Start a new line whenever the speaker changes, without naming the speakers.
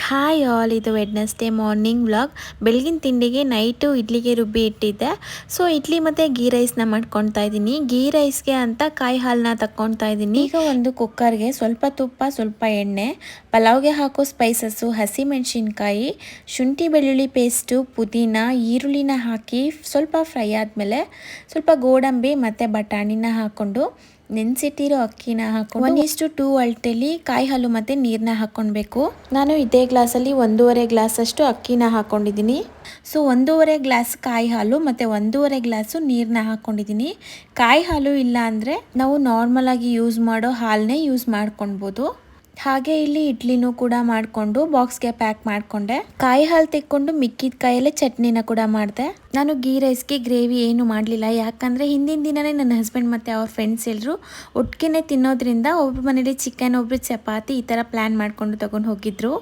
Hi all, ಇದು Wednesday morning vlog. ಬೆಳಗಿನ ತಿಂಡಿಗೆ ನೈಟು ಇಡ್ಲಿಗೆ ರುಬ್ಬಿ ಇಟ್ಟಿದ್ದೆ. ಸೊ ಇಡ್ಲಿ ಮತ್ತು ಗೀ ರೈಸ್ನ ಮಾಡ್ಕೊತಾ ಇದ್ದೀನಿ. ಗೀ ರೈಸ್ಗೆ ಅಂತ ಕಾಯಿ ಹಾಲನ್ನ ತಕ್ಕೊತಾ ಇದ್ದೀನಿ. ಈಗ ಒಂದು ಕುಕ್ಕರ್ಗೆ ಸ್ವಲ್ಪ ತುಪ್ಪ, ಸ್ವಲ್ಪ ಎಣ್ಣೆ, ಪಲಾವ್ಗೆ ಹಾಕೋ ಸ್ಪೈಸಸ್ಸು, ಹಸಿಮೆಣಸಿನ್ಕಾಯಿ, ಶುಂಠಿ ಬೆಳ್ಳುಳ್ಳಿ ಪೇಸ್ಟು, ಪುದೀನ, ಈರುಳ್ಳಿನ ಹಾಕಿ ಸ್ವಲ್ಪ ಫ್ರೈ ಆದಮೇಲೆ ಸ್ವಲ್ಪ ಗೋಡಂಬಿ ಮತ್ತು ಬಟಾಣಿನ ಹಾಕ್ಕೊಂಡು ನೆನೆಸಿಟ್ಟಿರೋ ಅಕ್ಕಿನ ಹಾಕೊಂಡು 1:2 ಅಳತೆಯಲ್ಲಿ ಕಾಯಿ ಹಾಲು ಮತ್ತು ನೀರನ್ನ ಹಾಕ್ಕೊಳ್ಬೇಕು. ನಾನು ಇದೇ ಗ್ಲಾಸಲ್ಲಿ 1.5 ಗ್ಲಾಸಷ್ಟು ಅಕ್ಕಿನ ಹಾಕ್ಕೊಂಡಿದ್ದೀನಿ. ಸೊ 1.5 ಗ್ಲಾಸ್ ಕಾಯಿ ಹಾಲು ಮತ್ತು 1.5 ಗ್ಲಾಸು ನೀರನ್ನ ಹಾಕ್ಕೊಂಡಿದ್ದೀನಿ. ಕಾಯಿ ಹಾಲು ಇಲ್ಲ ಅಂದರೆ ನಾವು ನಾರ್ಮಲ್ ಆಗಿ ಯೂಸ್ ಮಾಡೋ ಹಾಲನ್ನೇ ಯೂಸ್ ಮಾಡ್ಕೊಳ್ಬೋದು. ಹಾಗೆ ಇಲ್ಲಿ ಇಡ್ಲಿನೂ ಕೂಡ ಮಾಡಿಕೊಂಡು ಬಾಕ್ಸ್ಗೆ ಪ್ಯಾಕ್ ಮಾಡಿಕೊಂಡೆ. ಕಾಯಿ ಹಾಲು ತೆಕ್ಕೊಂಡು ಮಿಕ್ಕಿದ ಕಾಯಲ್ಲೇ ಚಟ್ನಿನ ಕೂಡ ಮಾಡಿದೆ. ನಾನು ಗೀ ರೈಸ್ಗೆ ಗ್ರೇವಿ ಏನು ಮಾಡಲಿಲ್ಲ, ಯಾಕಂದರೆ ಹಿಂದಿನ ದಿನವೇ ನನ್ನ ಹಸ್ಬೆಂಡ್ ಮತ್ತು ಅವ್ರ ಫ್ರೆಂಡ್ಸ್ ಎಲ್ಲರೂ ಒಟ್ಟಿಗೆ ತಿನ್ನೋದ್ರಿಂದ ಒಬ್ಬರು ಮನೇಲಿ ಚಿಕನ್, ಒಬ್ಬರು ಚಪಾತಿ ಈ ಥರ ಪ್ಲ್ಯಾನ್ ಮಾಡಿಕೊಂಡು ತೊಗೊಂಡು ಹೋಗಿದ್ರು.